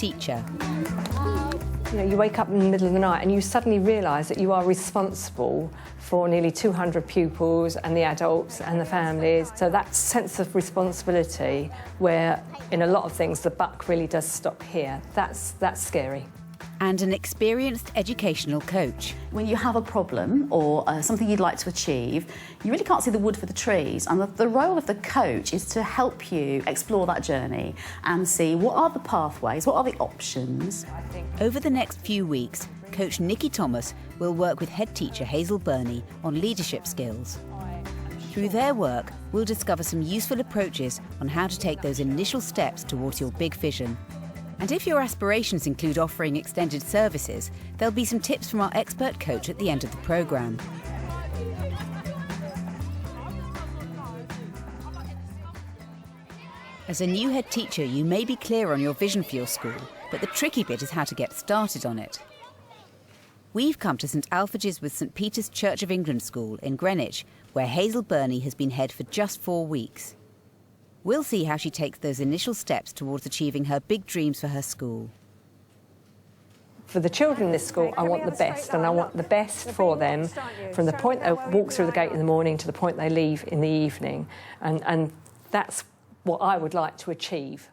teacher. You know, you wake up in the middle of the night and you suddenly realise that you are responsible for nearly 200 pupils and the adults and the families. So that sense of responsibility, where in a lot of things the buck really does stop here, that's scary. And an experienced educational coach. When you have a problem or something you'd like to achieve, you really can't see the wood for the trees, and the role of the coach is to help you explore that journey and see what are the pathways, what are the options. Over the next few weeks, Coach Nikki Thomas will work with head teacher Hazel Burney on leadership skills. Through their work, we'll discover some useful approaches on how to take those initial steps towards your big vision. And if your aspirations include offering extended services, there'll be some tips from our expert coach at the end of the programme. As a new head teacher, you may be clear on your vision for your school, but the tricky bit is how to get started on it. We've come to St Alphage's with St Peter's Church of England School in Greenwich, where Hazel Burney has been head for just 4 weeks. We'll see how she takes those initial steps towards achieving her big dreams for her school. For the children in this school, I want the best, and I want the best for them from the point they walk through the gate in the morning to the point they leave in the evening. And that's what I would like to achieve.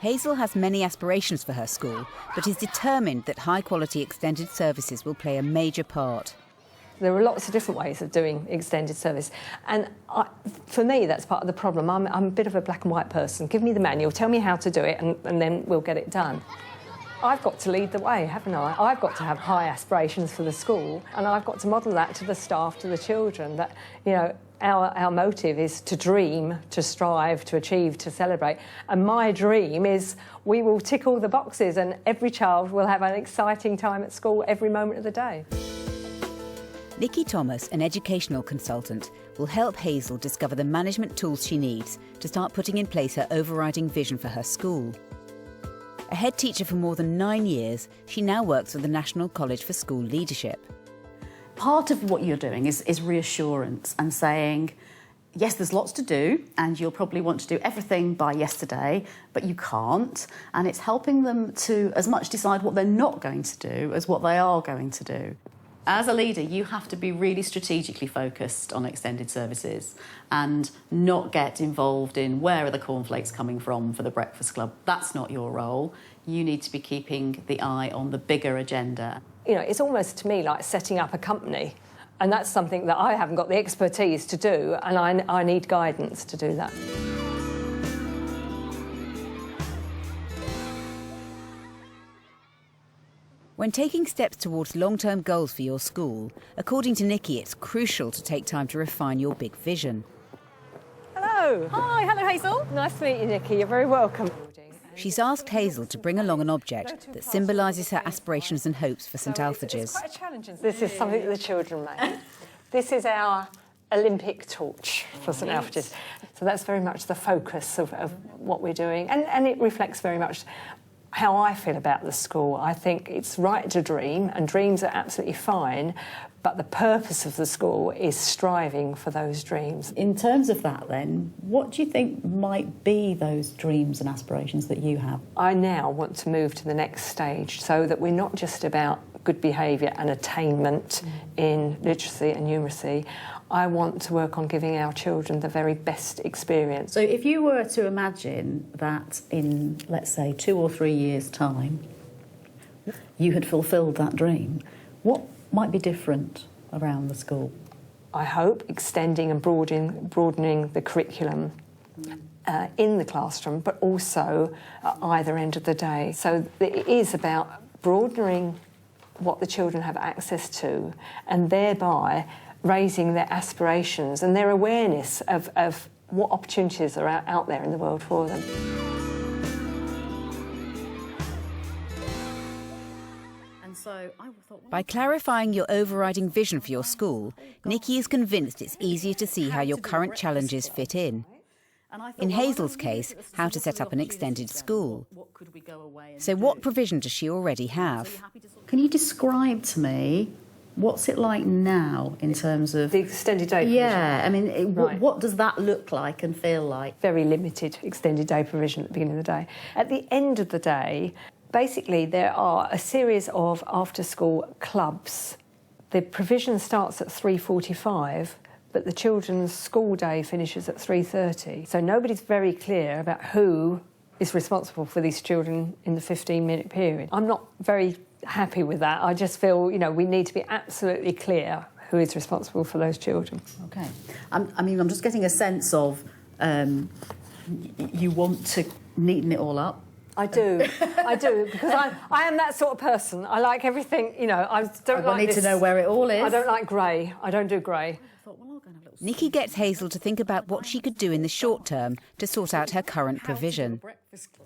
Hazel has many aspirations for her school, but is determined that high-quality extended services will play a major part. There are lots of different ways of doing extended service, and for me that's part of the problem. I'm a bit of a black and white person. Give me the manual, tell me how to do it, and then we'll get it done. I've got to lead the way, haven't I? I've got to have high aspirations for the school, and I've got to model that to the staff, to the children, that, you know, our motive is to dream, to strive, to achieve, to celebrate. And my dream is we will tick all the boxes and every child will have an exciting time at school every moment of the day. Nikki Thomas, an educational consultant, will help Hazel discover the management tools she needs to start putting in place her overriding vision for her school. A head teacher for more than 9 years, she now works with the National College for School Leadership. Part of what you're doing is reassurance and saying, yes, there's lots to do and you'll probably want to do everything by yesterday, but you can't. And it's helping them to as much decide what they're not going to do as what they are going to do. As a leader, you have to be really strategically focused on extended services and not get involved in where are the cornflakes coming from for the breakfast club. That's not your role. You need to be keeping the eye on the bigger agenda. You know, it's almost to me like setting up a company, and that's something that I haven't got the expertise to do, and I need guidance to do that. When taking steps towards long-term goals for your school, according to Nikki, it's crucial to take time to refine your big vision. Hello. Hi, hello Hazel. Nice to meet you, Nikki. You're very welcome. She's asked Hazel to bring along an object that symbolises her aspirations and hopes for St Alphage's. This is something that the children made. This is our Olympic torch for St Alphage's. So that's very much the focus of what we're doing, and it reflects very much how I feel about the school. I think it's right to dream, and dreams are absolutely fine, but the purpose of the school is striving for those dreams. In terms of that then, what do you think might be those dreams and aspirations that you have? I now want to move to the next stage so that we're not just about good behaviour and attainment in literacy and numeracy. I want to work on giving our children the very best experience. So if you were to imagine that in, let's say, 2 or 3 years' time, you had fulfilled that dream, what might be different around the school? I hope extending and broadening the curriculum in the classroom, but also at either end of the day. So it is about broadening what the children have access to, and thereby raising their aspirations and their awareness of what opportunities are out there in the world for them. By clarifying your overriding vision for your school, Nikki is convinced it's easier to see how your current challenges fit in. In Hazel's case, how to set up an extended school. So what provision does she already have? Can you describe to me What's it like now in terms of... The extended day provision? Yeah, I mean, Right. what does that look like and feel like? Very limited extended day provision at the beginning of the day. At the end of the day, basically there are a series of after-school clubs. The provision starts at 3:45, but the children's school day finishes at 3:30. So nobody's very clear about who is responsible for these children in the 15-minute period. I'm not very happy with that. I just feel, we need to be absolutely clear who is responsible for those children. OK. I'm just getting a sense of you want to neaten it all up. I do, because I am that sort of person. I like everything, I don't like need this. to know where it all is. I don't like grey. I don't do grey. Nikki gets Hazel to think about what she could do in the short term to sort out her current provision.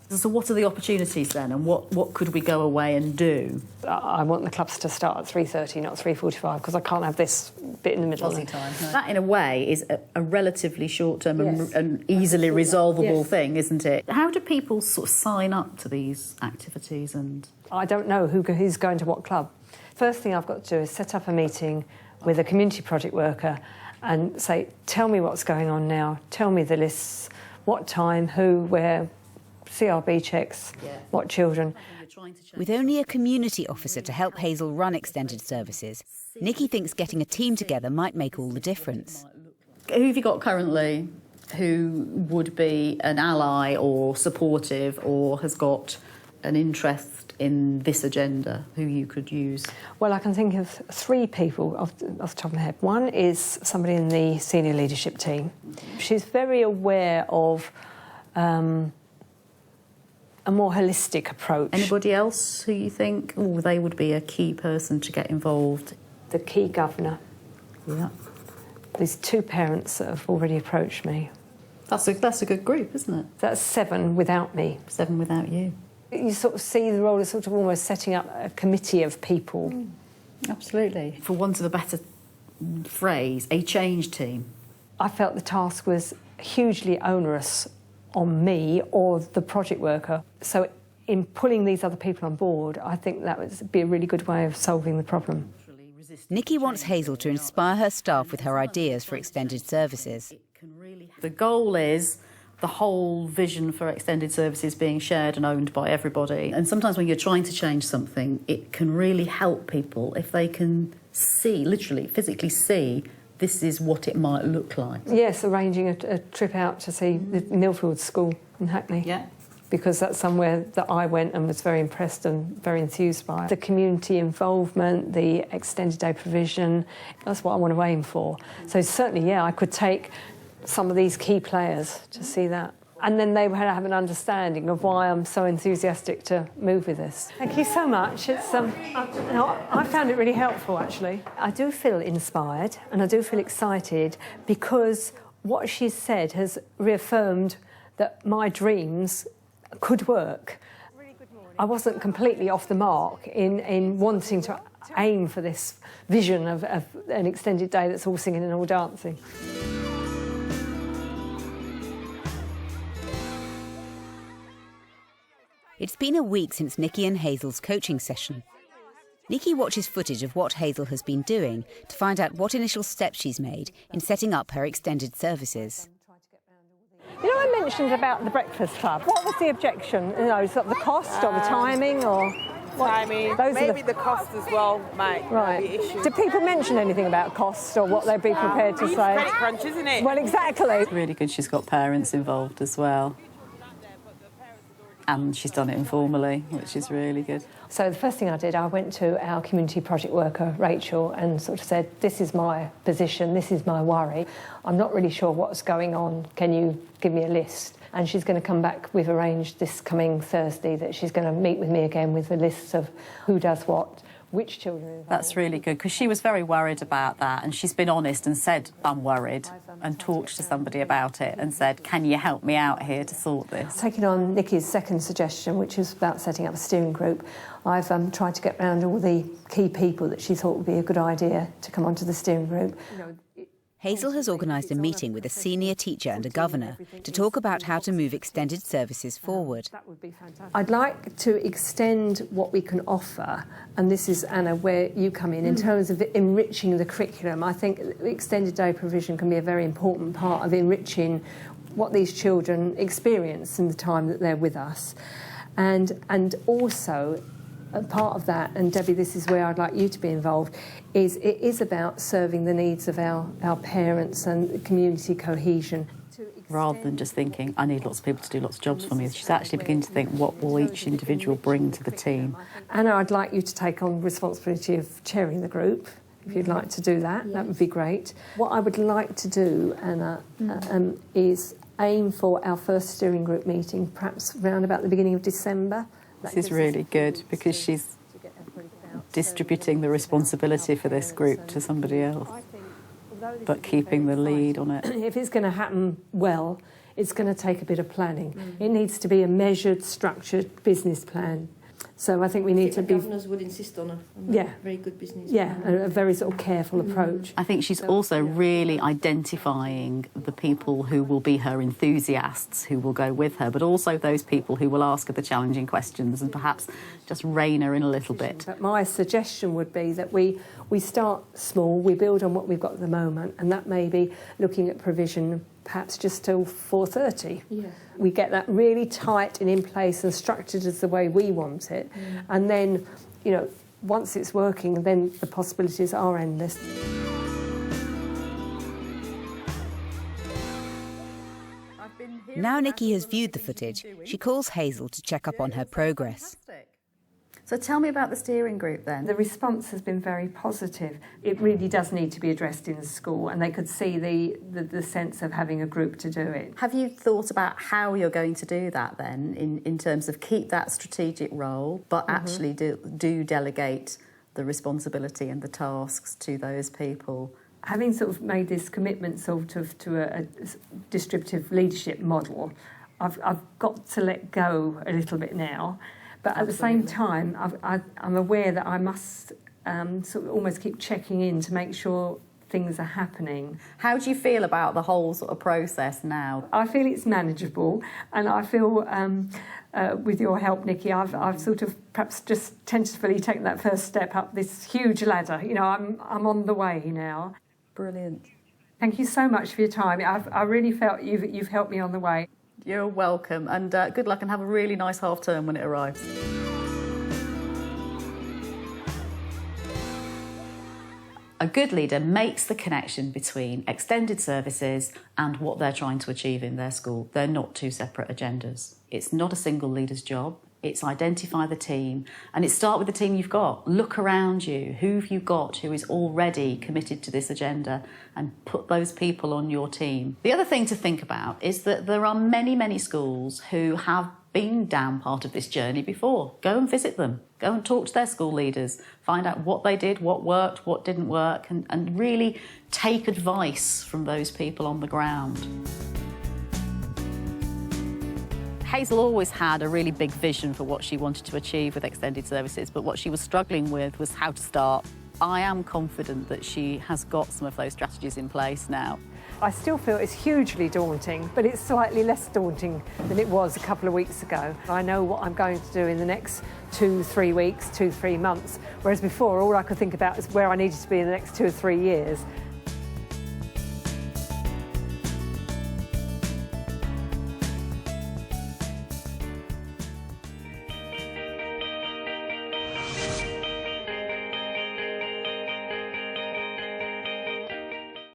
So what are the opportunities then, and what could we go away and do? I want the clubs to start at 3:30, not 3:45, because I can't have this bit in the middle. Time. No. That, in a way, is a relatively short-term and easily resolvable thing, isn't it? How do people sort of sign up to these activities? And I don't know who's going to what club. First thing I've got to do is set up a meeting with a community project worker and say, tell me what's going on now, tell me the lists, what time, who, where, CRB checks, what children. With only a community officer to help Hazel run extended services, Nikki thinks getting a team together might make all the difference. Who have you got currently who would be an ally or supportive or has got an interest in this agenda, who you could use? Well, I can think of 3 people off the top of my head. One is somebody in the senior leadership team. She's very aware of a more holistic approach. Anybody else who you think, they would be a key person to get involved? The key governor. Yeah. There's 2 parents that have already approached me. That's a good group, isn't it? That's 7 without me. 7 without you. You sort of see the role as sort of almost setting up a committee of people. Absolutely. For want of a better phrase, a change team. I felt the task was hugely onerous on me or the project worker. So in pulling these other people on board, I think that would be a really good way of solving the problem. Nikki wants Hazel to inspire her staff with her ideas for extended services. The goal is the whole vision for extended services being shared and owned by everybody. And sometimes when you're trying to change something, it can really help people if they can see, literally, physically see, this is what it might look like. Yes, arranging a trip out to see the Millfield School in Hackney. Yeah. Because that's somewhere that I went and was very impressed and very enthused by. The community involvement, the extended day provision, that's what I want to aim for. So certainly, I could take some of these key players to see that. And then they would have an understanding of why I'm so enthusiastic to move with this. Thank you so much. It's I found it really helpful, actually. I do feel inspired and I do feel excited because what she's said has reaffirmed that my dreams could work. I wasn't completely off the mark in wanting to aim for this vision of an extended day that's all singing and all dancing. It's been a week since Nikki and Hazel's coaching session. Nikki watches footage of what Hazel has been doing to find out what initial steps she's made in setting up her extended services. I mentioned about the breakfast club. What was the objection? Is that the cost or the timing or what? Timing, maybe the cost as well might be an issue. Did people mention anything about cost or what they'd be prepared to say? Credit crunch, isn't it? Well, exactly. It's really good she's got parents involved as well. And she's done it informally, which is really good. So the first thing I did, I went to our community project worker, Rachel, and sort of said, this is my position, this is my worry. I'm not really sure what's going on. Can you give me a list? And she's going to come back. We've arranged this coming Thursday that she's going to meet with me again with a list of who does what, which children are involved. That's really good, because she was very worried about that, and she's been honest and said, I'm worried, and talked to somebody about it and said, can you help me out here to sort this? Taking on Nikki's second suggestion, which is about setting up a steering group, I've tried to get round all the key people that she thought would be a good idea to come onto the steering group. Hazel has organised a meeting with a senior teacher and a governor to talk about how to move extended services forward. That would be fantastic. I'd like to extend what we can offer, and this is, Anna, where you come in terms of enriching the curriculum. I think extended day provision can be a very important part of enriching what these children experience in the time that they're with us. And also, a part of that, and Debbie, this is where I'd like you to be involved, is it is about serving the needs of our parents and community cohesion. Rather than just thinking, I need lots of people to do lots of jobs for me, she's actually beginning to think, what will each individual bring to the team? Anna, I'd like you to take on responsibility of chairing the group. If you'd like to do that, that would be great. What I would like to do, Anna, is aim for our first steering group meeting, perhaps around about the beginning of December. This is really good because she's distributing the responsibility for this group to somebody else, but keeping the lead on it. If it's going to happen well, it's going to take a bit of planning. It needs to be a measured, structured business plan. So I think we need to be... Governors would insist on a very good business plan. A very sort of careful approach. I think she's also really identifying the people who will be her enthusiasts, who will go with her, but also those people who will ask her the challenging questions and perhaps just rein her in a little bit. But my suggestion would be that we start small, we build on what we've got at the moment, and that may be looking at provision perhaps just till 4:30. Yeah. We get that really tight and in place and structured as the way we want it. And then, you know, once it's working, then the possibilities are endless. Now Nikki has viewed the footage, she calls Hazel to check up on her progress. So tell me about the steering group then. The response has been very positive. It really does need to be addressed in school, and they could see the sense of having a group to do it. Have you thought about how you're going to do that then, in terms of keep that strategic role, but actually do delegate the responsibility and the tasks to those people? Having sort of made this commitment sort of to a distributive leadership model, I've got to let go a little bit now. But at the same time, I'm aware that I must sort of almost keep checking in to make sure things are happening. How do you feel about the whole sort of process now? I feel it's manageable, and I feel with your help, Nikki, I've sort of perhaps just tentatively taken that first step up this huge ladder. You know, I'm on the way now. Brilliant. Thank you so much for your time. I really felt you've helped me on the way. You're welcome, and good luck, and have a really nice half term when it arrives. A good leader makes the connection between extended services and what they're trying to achieve in their school. They're not two separate agendas. It's not a single leader's job. It's identify the team, and it's start with the team you've got. Look around you. Who have you got who is already committed to this agenda, and put those people on your team. The other thing to think about is that there are many, many schools who have been down part of this journey before. Go and visit them. Go and talk to their school leaders. Find out what they did, what worked, what didn't work, and really take advice from those people on the ground. Hazel always had a really big vision for what she wanted to achieve with extended services, but what she was struggling with was how to start. I am confident that she has got some of those strategies in place now. I still feel it's hugely daunting, but it's slightly less daunting than it was a couple of weeks ago. I know what I'm going to do in the next 2-3 weeks, 2-3 months, whereas before all I could think about is where I needed to be in the next 2 or 3 years.